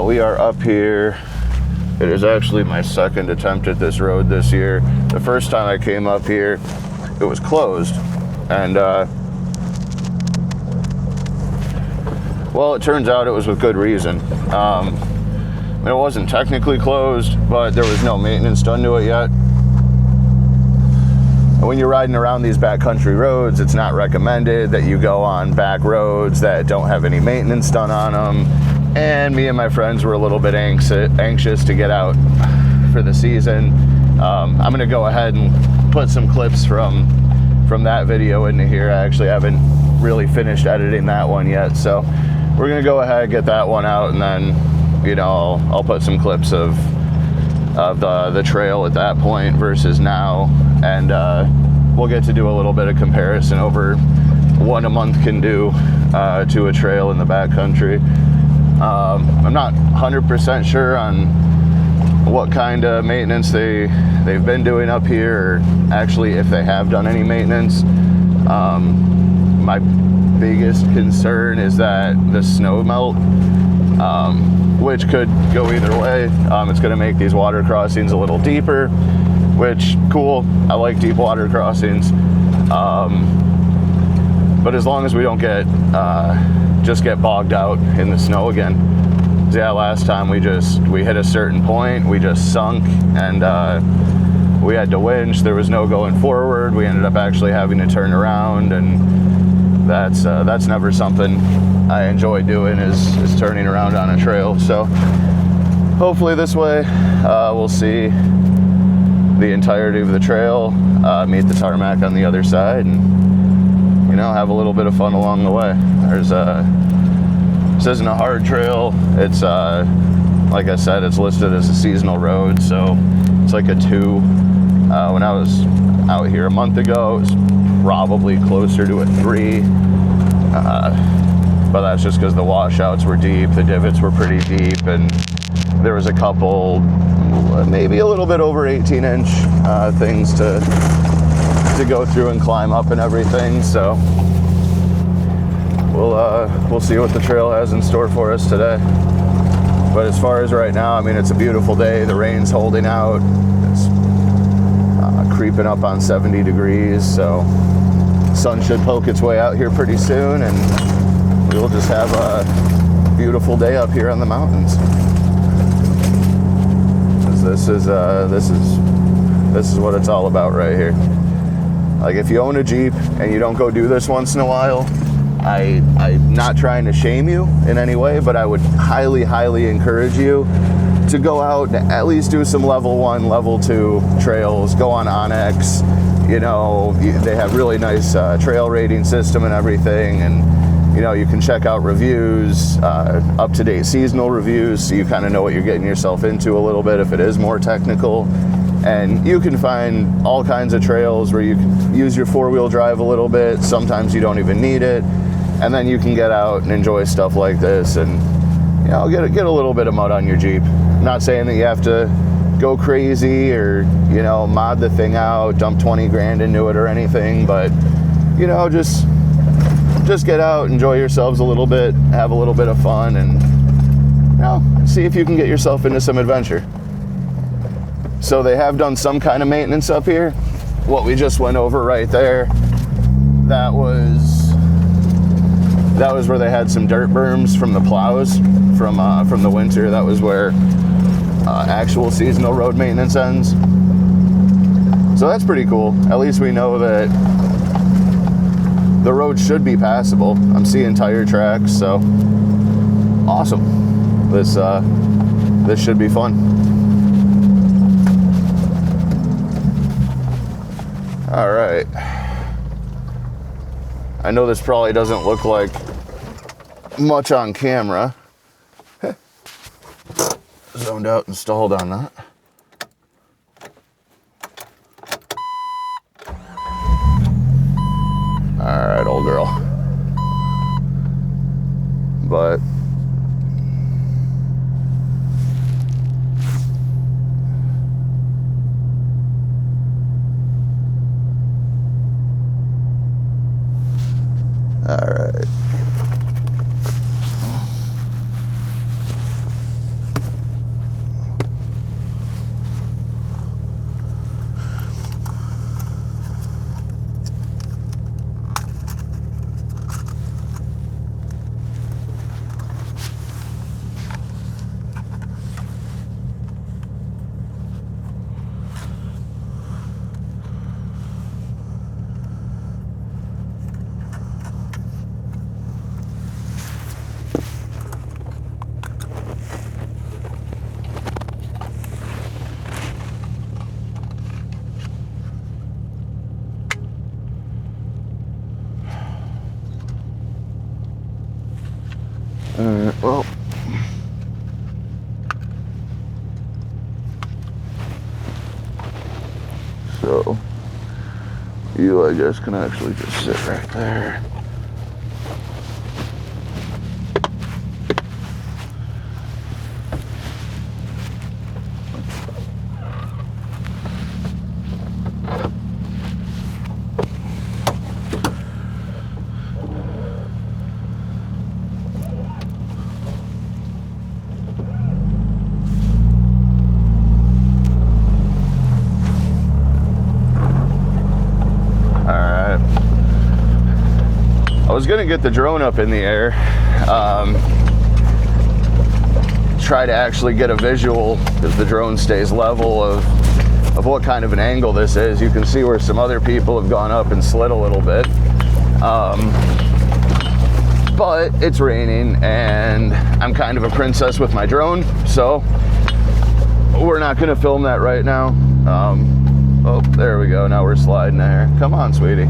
We are up here. It is actually my second attempt at this road this year. The first time I came up here, it was closed. And, well, it turns out it was with good reason. It wasn't technically closed, but there was no maintenance done to it yet. And when you're riding around these backcountry roads, it's not recommended that you go on back roads that don't have any maintenance done on them. And me and my friends were a little bit anxious to get out for the season. I'm going to go ahead and put some clips from that video into here. I actually haven't really finished editing that one yet, so we're going to go ahead and get that one out, and then, you know, I'll put some clips of the trail at that point versus now, and we'll get to do a little bit of comparison over what a month can do to a trail in the backcountry. I'm not 100% sure on what kind of maintenance they've been doing up here, or actually if they have done any maintenance. My biggest concern is that the snow melt, which could go either way. It's going to make these water crossings a little deeper, which, cool, I like deep water crossings. But as long as we don't just get bogged out in the snow again. Yeah, last time we hit a certain point, we just sunk, and we had to winch. There was no going forward. We ended up actually having to turn around, and that's never something I enjoy doing, is turning around on a trail. So hopefully this way we'll see the entirety of the trail, meet the tarmac on the other side, and, you know, have a little bit of fun along the way. This isn't a hard trail. It's like I said, it's listed as a seasonal road, so it's like a 2. When I was out here a month ago, it was probably closer to a 3. But that's just because the washouts were deep, the divots were pretty deep, and there was a couple, maybe a little bit over 18-inch things to go through and climb up and everything. So we'll see what the trail has in store for us today. But as far as right now, I mean, it's a beautiful day. The rain's holding out. It's creeping up on 70 degrees, so sun should poke its way out here pretty soon, and we'll just have a beautiful day up here on the mountains. This is what it's all about right here. Like, if you own a Jeep and you don't go do this once in a while, I'm not trying to shame you in any way, but I would highly, highly encourage you to go out and at least do some level 1, level 2 trails. Go on Onyx. You know, they have really nice trail rating system and everything, and, you know, you can check out reviews, up-to-date seasonal reviews, so you kind of know what you're getting yourself into a little bit if it is more technical. And you can find all kinds of trails where you can use your 4-wheel drive a little bit. Sometimes you don't even need it. And then you can get out and enjoy stuff like this, and, you know, get a little bit of mud on your Jeep. I'm not saying that you have to go crazy or, you know, mod the thing out, dump 20 grand into it or anything, but, you know, just get out, enjoy yourselves a little bit, have a little bit of fun, and, you know, see if you can get yourself into some adventure. So they have done some kind of maintenance up here. What we just went over right there, that was where they had some dirt berms from the plows from the winter. That was where actual seasonal road maintenance ends. So that's pretty cool. At least we know that the road should be passable. I'm seeing tire tracks, so awesome. This should be fun. All right. I know this probably doesn't look like much on camera. Zoned out and stalled on that. All right, old girl. But all right. So you, I guess, can actually just sit right there. I was gonna get the drone up in the air, try to actually get a visual, because the drone stays level, of what kind of an angle this is. You can see where some other people have gone up and slid a little bit. But it's raining and I'm kind of a princess with my drone, so we're not gonna film that right now. Oh, there we go, now we're sliding there. Come on, sweetie.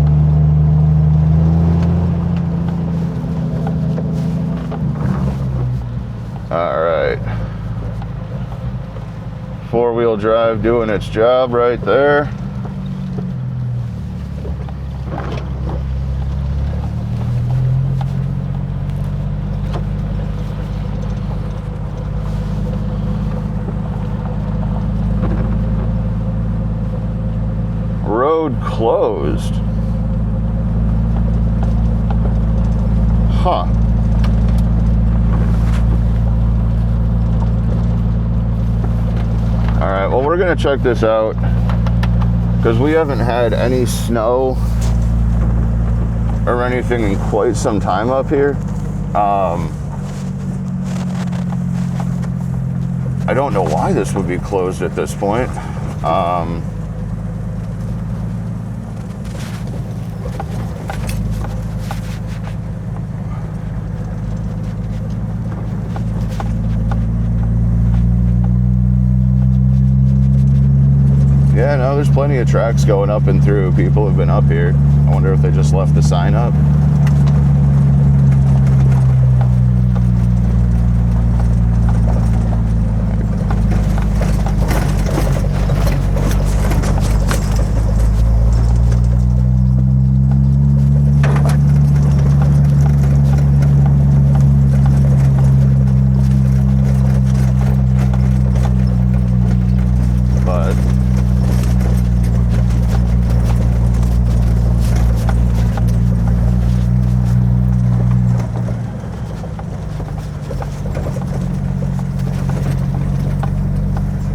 All right, four-wheel drive doing its job right there. Road closed. Huh. All right, well, we're gonna check this out because we haven't had any snow or anything in quite some time up here. I don't know why this would be closed at this point. Yeah, no, there's plenty of tracks going up and through. People have been up here. I wonder if they just left the sign up.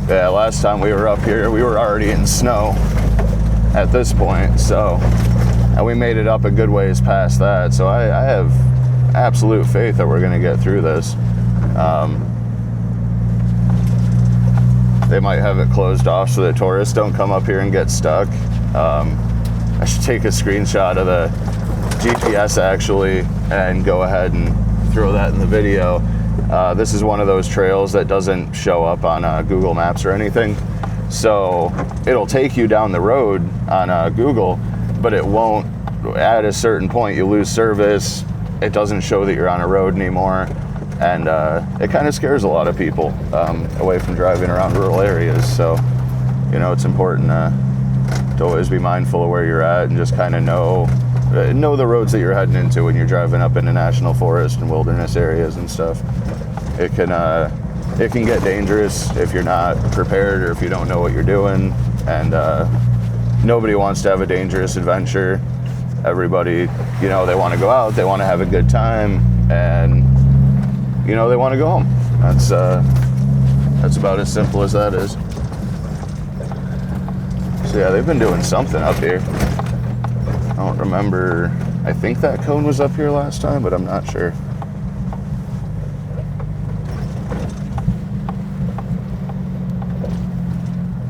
Yeah, last time we were up here, we were already in snow at this point, so, and we made it up a good ways past that, so I have absolute faith that we're going to get through this. They might have it closed off so that tourists don't come up here and get stuck. I should take a screenshot of the GPS actually and go ahead and throw that in the video. This is one of those trails that doesn't show up on Google Maps or anything. So it'll take you down the road on Google, but it won't. At a certain point, you lose service. It doesn't show that you're on a road anymore. And it kind of scares a lot of people away from driving around rural areas. So, you know, it's important to always be mindful of where you're at and just kind of know the roads that you're heading into when you're driving up into national forest and wilderness areas and stuff. It can get dangerous if you're not prepared or if you don't know what you're doing, and nobody wants to have a dangerous adventure. Everybody, you know, they want to go out, they want to have a good time, and you know, they want to go home. That's about as simple as that is. So yeah, they've been doing something up here. I don't remember. I think that cone was up here last time, but I'm not sure.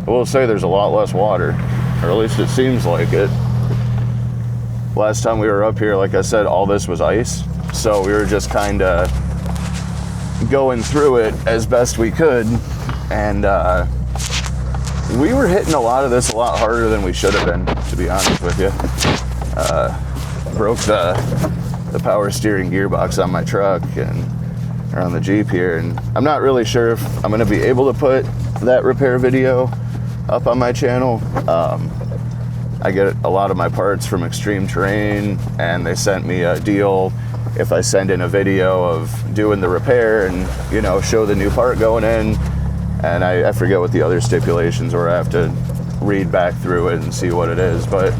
I will say there's a lot less water, or at least it seems like it. Last time we were up here, like I said, all this was ice, so we were just kind of going through it as best we could, and we were hitting a lot of this a lot harder than we should have been, to be honest with you. Broke the power steering gearbox on my truck and on the Jeep here, and I'm not really sure if I'm going to be able to put that repair video up on my channel. I get a lot of my parts from Extreme Terrain, and they sent me a deal if I send in a video of doing the repair and, you know, show the new part going in. And I forget what the other stipulations were. I have to read back through it and see what it is. But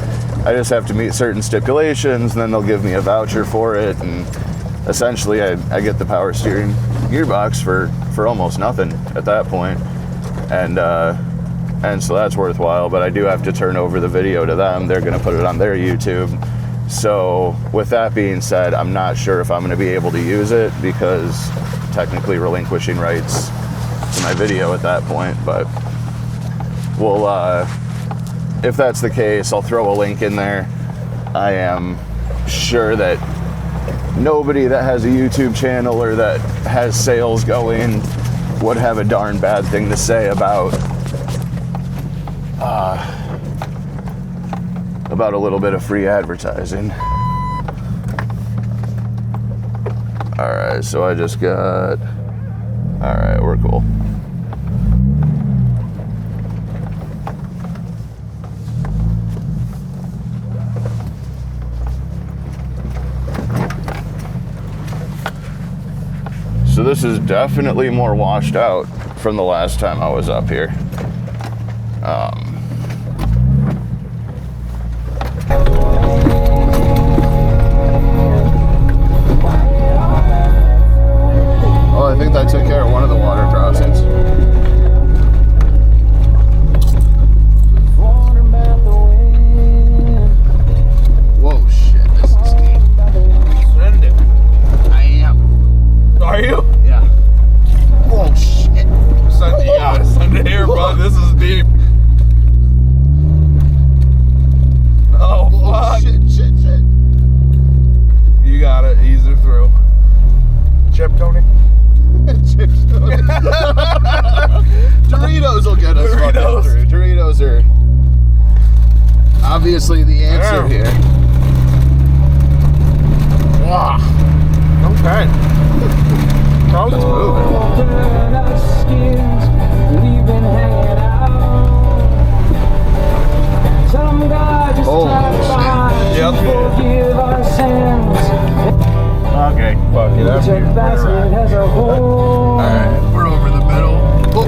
I just have to meet certain stipulations, and then they'll give me a voucher for it. And essentially, I get the power steering gearbox for almost nothing at that point. And so that's worthwhile, but I do have to turn over the video to them. They're gonna put it on their YouTube. So with that being said, I'm not sure if I'm gonna be able to use it because technically relinquishing rights to my video at that point, but we'll, if that's the case, I'll throw a link in there. I am sure that nobody that has a YouTube channel or that has sales going would have a darn bad thing to say about a little bit of free advertising. Alright, so I just got... Alright, we're cool. So this is definitely more washed out from the last time I was up here. Oh, I think that took care of one of the water crossings. Whoa, shit, this is steep. Send it. I am. Are you? Yeah. Whoa, shit. Send it, yeah, send it here, bro. This is deep. Oh, fuck. Shit. You got it. Ease her through. Chip, Tony? Chips. Doritos will get us Doritos. fucking through. Doritos are obviously the answer here. Wow. Okay. Probably it's moving. Oh, Yep. Okay. Fuck it. I'm here. alright, we're over the middle.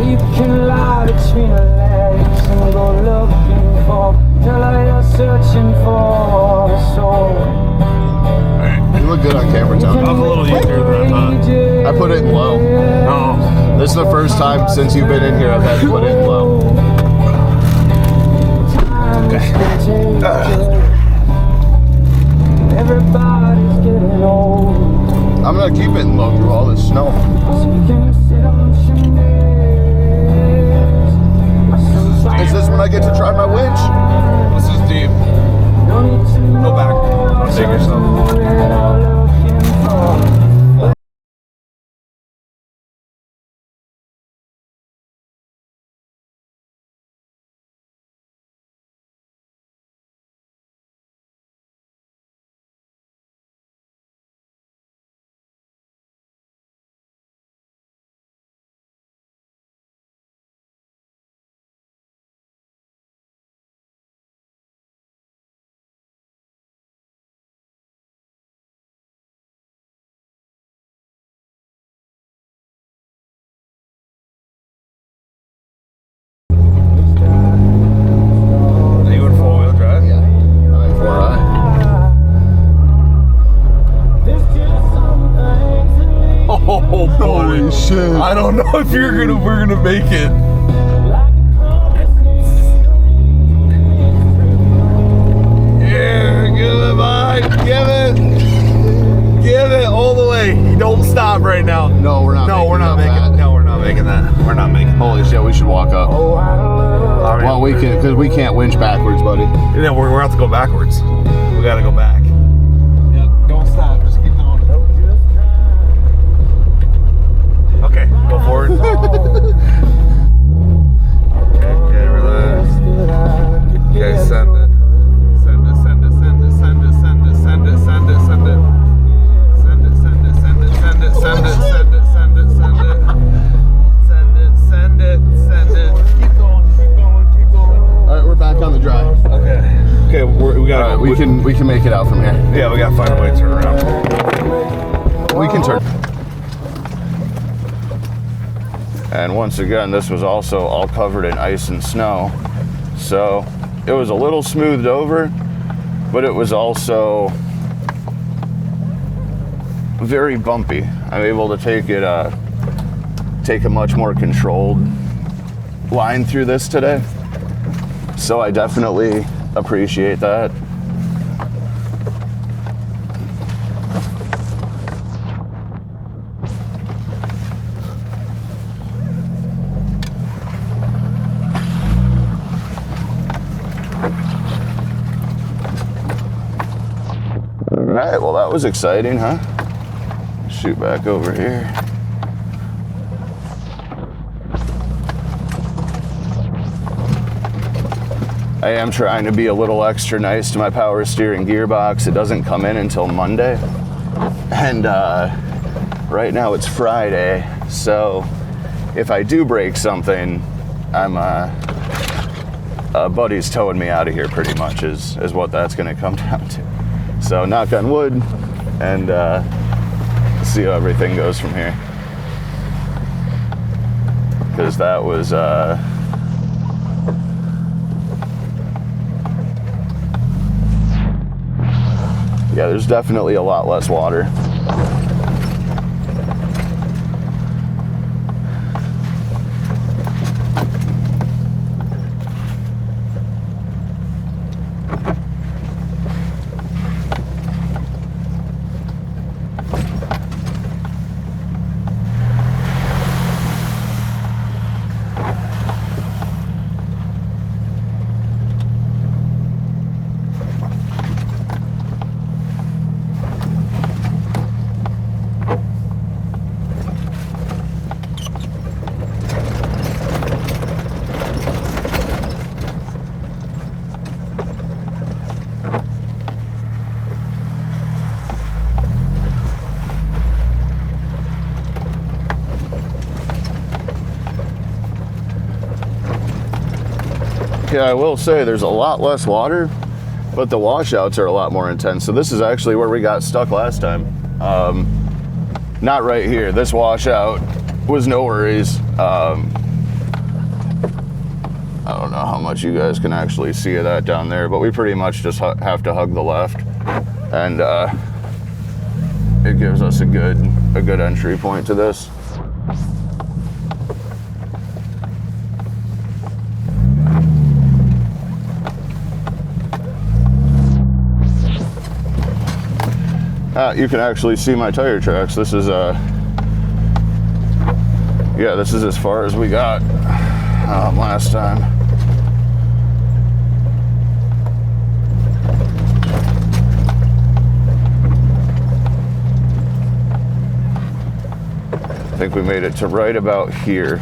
You can lie between the legs and go looking for the light you're searching for the soul. Alright, you look good on camera, Tom. That was a little easier than I thought. I put it in low. Oh. This is the first time since you've been in here I've had to put it in low. Everybody's getting old. I'm gonna keep it in low through all this snow. So you can sit on chimneys. Is this when I get to try my winch? This is deep. Go back. Don't take yourself. Holy shit. I don't know if we're gonna make it. Yeah, give it, Mike. Give it all the way. Don't stop right now. No, we're not. No, we're not making. that. No, we're not making that. We're not making. Holy shit, we should walk up. Well, we can, because we can't winch backwards, buddy. Yeah, we're gonna have to go backwards. We gotta go back. Yep. Don't stop. Just keep going. Okay, go forward. Okay, relax. Okay, send it. Send it, send it, send it, send it, send it, send it, send it, send it. Send it, send it, send it, send it, send it, send it, send it, send it. Send it, send it, send it. Keep going, keep going, keep going. All right, we're back on the drive. Okay. can make it out from here. Yeah, we gotta find a way to turn around. We can turn. And once again, this was also all covered in ice and snow. So it was a little smoothed over, but it was also very bumpy. I'm able to take a much more controlled line through this today. So I definitely appreciate that. All right, well that was exciting, huh? Shoot back over here. I am trying to be a little extra nice to my power steering gearbox. It doesn't come in until Monday. And right now it's Friday, so if I do break something, I'm a buddy's towing me out of here pretty much is what that's gonna come down to. So knock on wood, and see how everything goes from here. Because that was yeah, there's definitely a lot less water. Yeah, I will say there's a lot less water, but the washouts are a lot more intense. So this is actually where we got stuck last time. Not right here. This washout was no worries. I don't know how much you guys can actually see of that down there, but we pretty much just have to hug the left, and it gives us a good entry point to this. You can actually see my tire tracks. This is yeah, this is as far as we got last time. I think we made it to right about here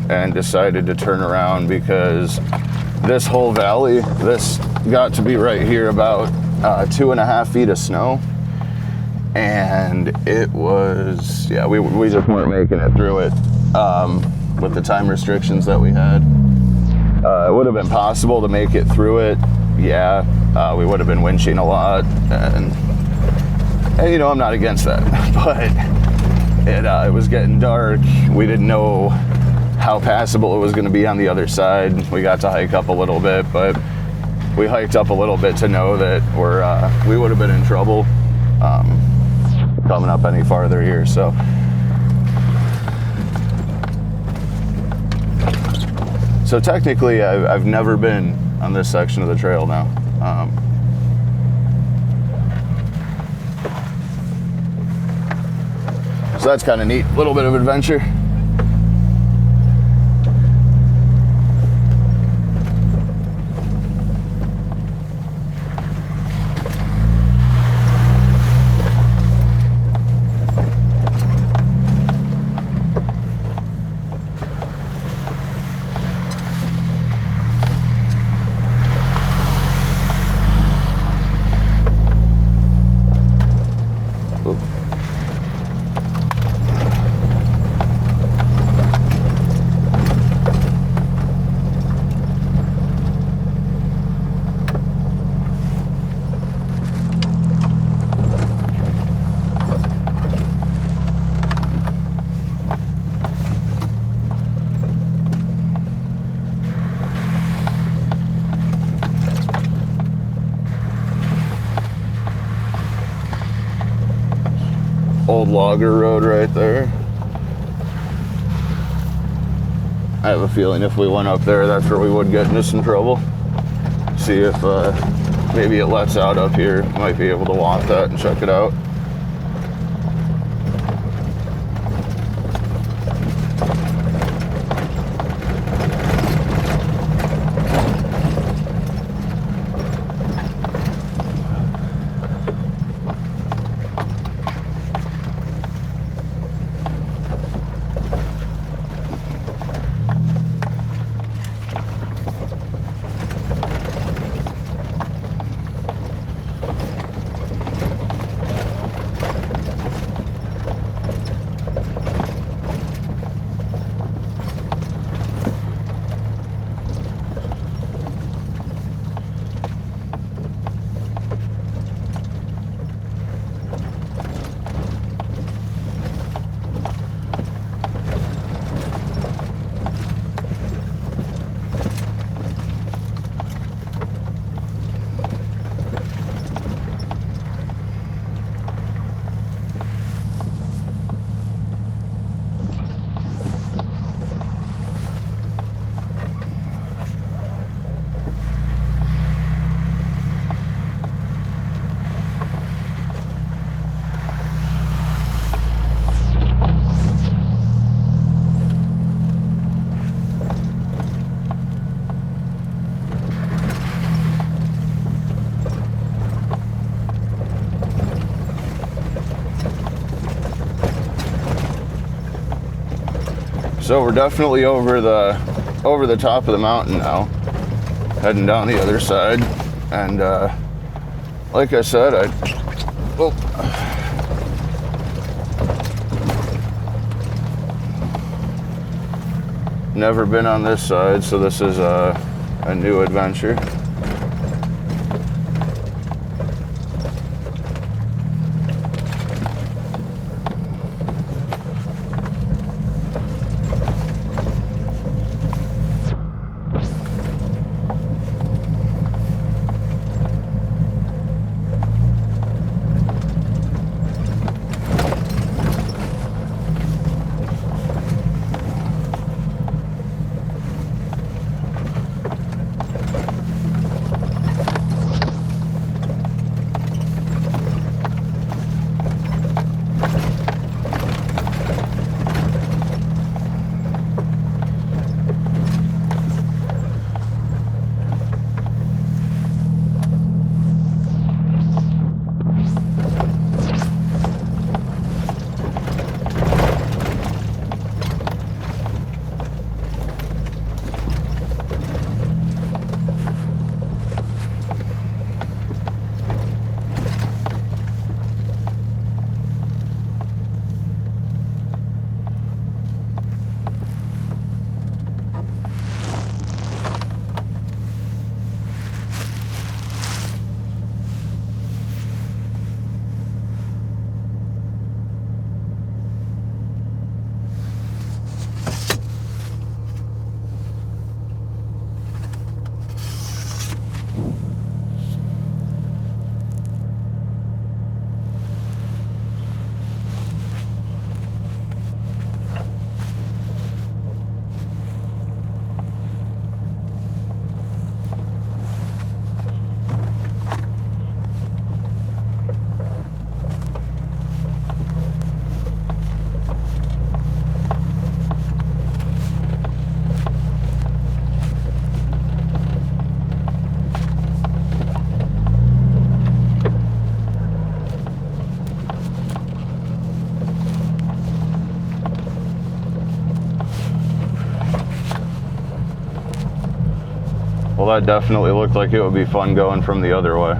and decided to turn around because this whole valley, this got to be right here about 2.5 feet of snow. And it was, yeah, we just weren't making it through it with the time restrictions that we had. It would have been possible to make it through it, yeah. We would have been winching a lot, and you know, I'm not against that, but it was getting dark. We didn't know how passable it was going to be on the other side. We got to hike up a little bit, but we hiked up a little bit to know that we would have been in trouble coming up any farther here. So technically I've never been on this section of the trail now. So that's kind of neat, little bit of adventure. old logger road right there. I have a feeling if we went up there, that's where we would get into some trouble. See if maybe it lets out up here. Might be able to walk that and check it out. So we're definitely over the top of the mountain now, heading down the other side. And like I said, never been on this side, so this is a new adventure. Well, that definitely looked like it would be fun going from the other way.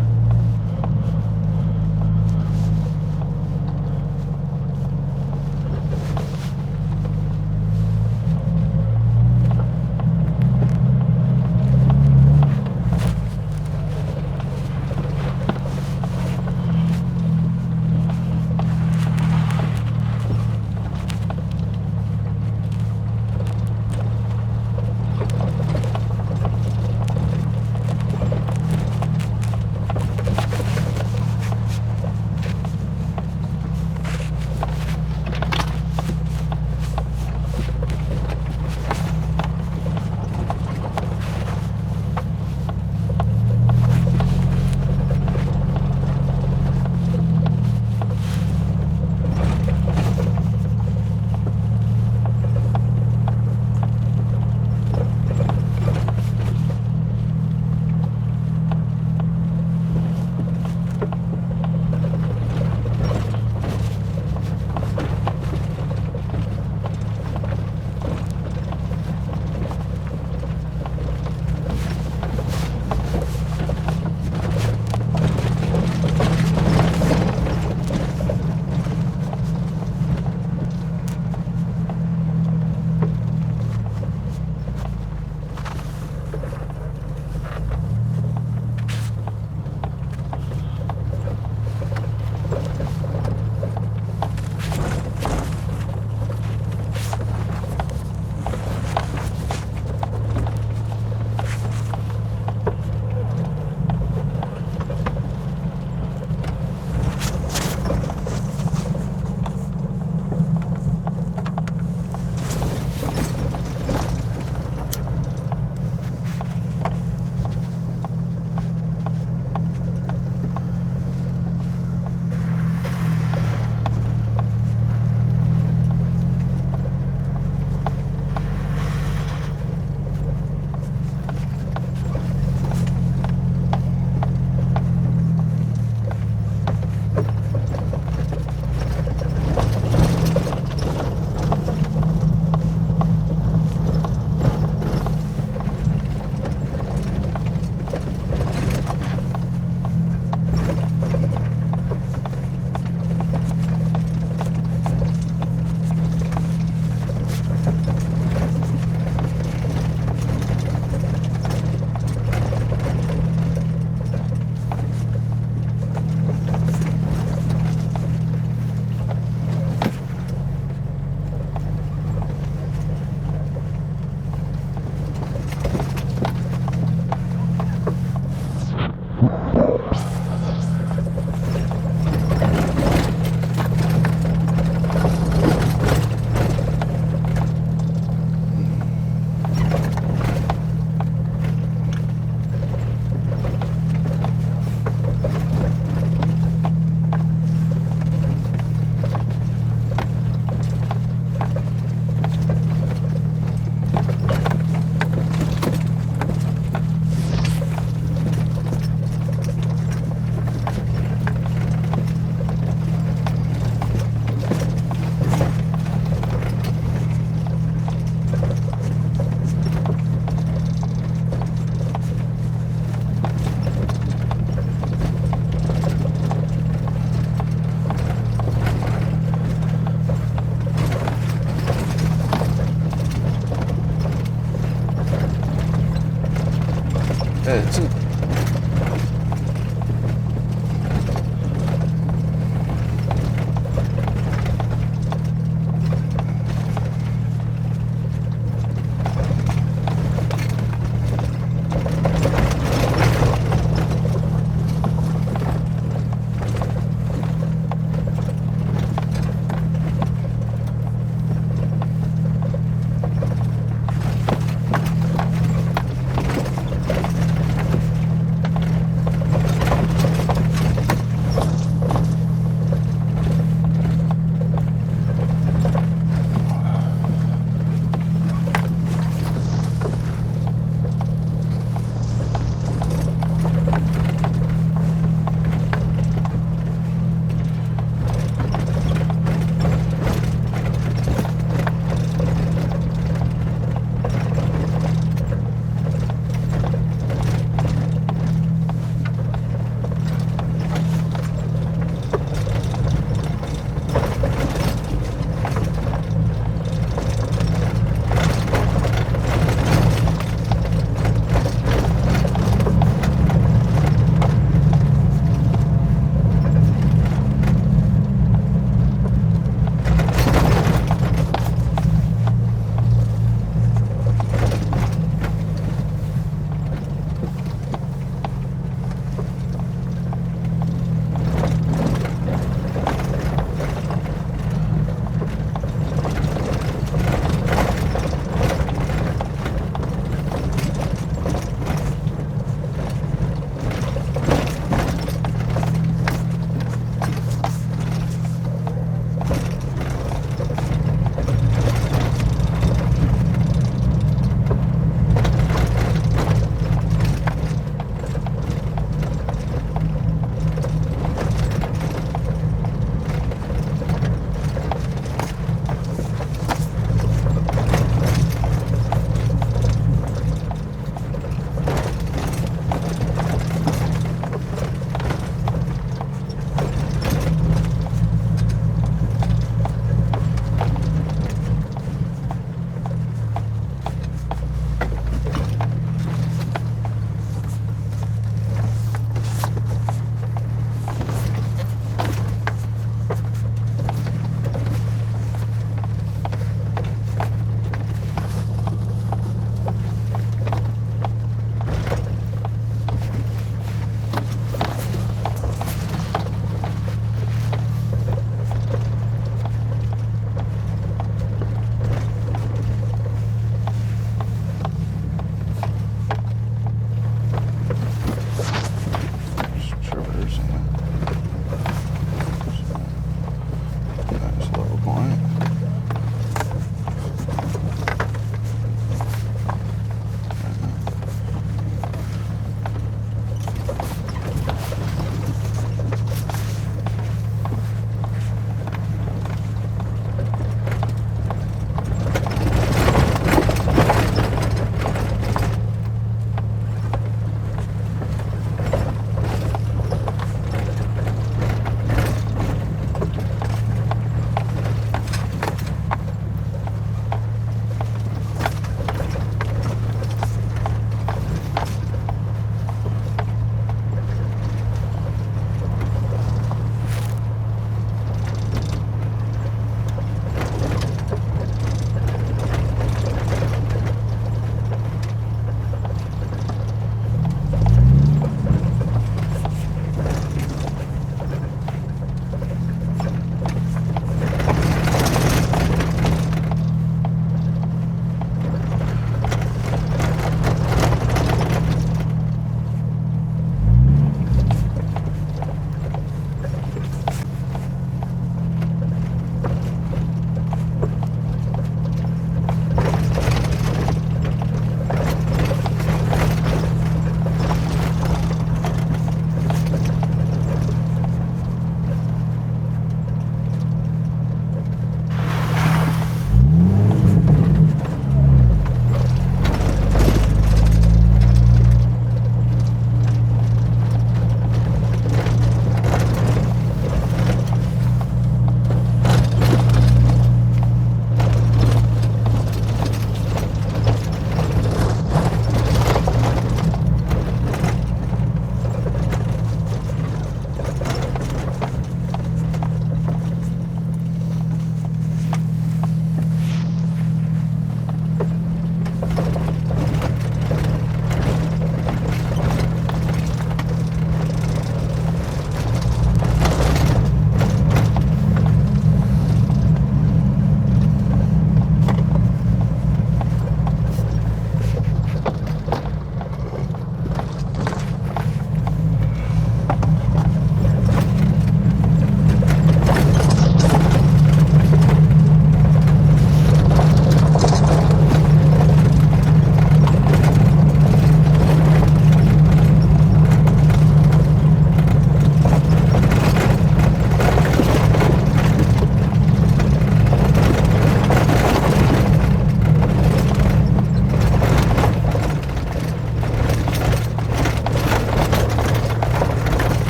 That's it.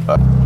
Bye.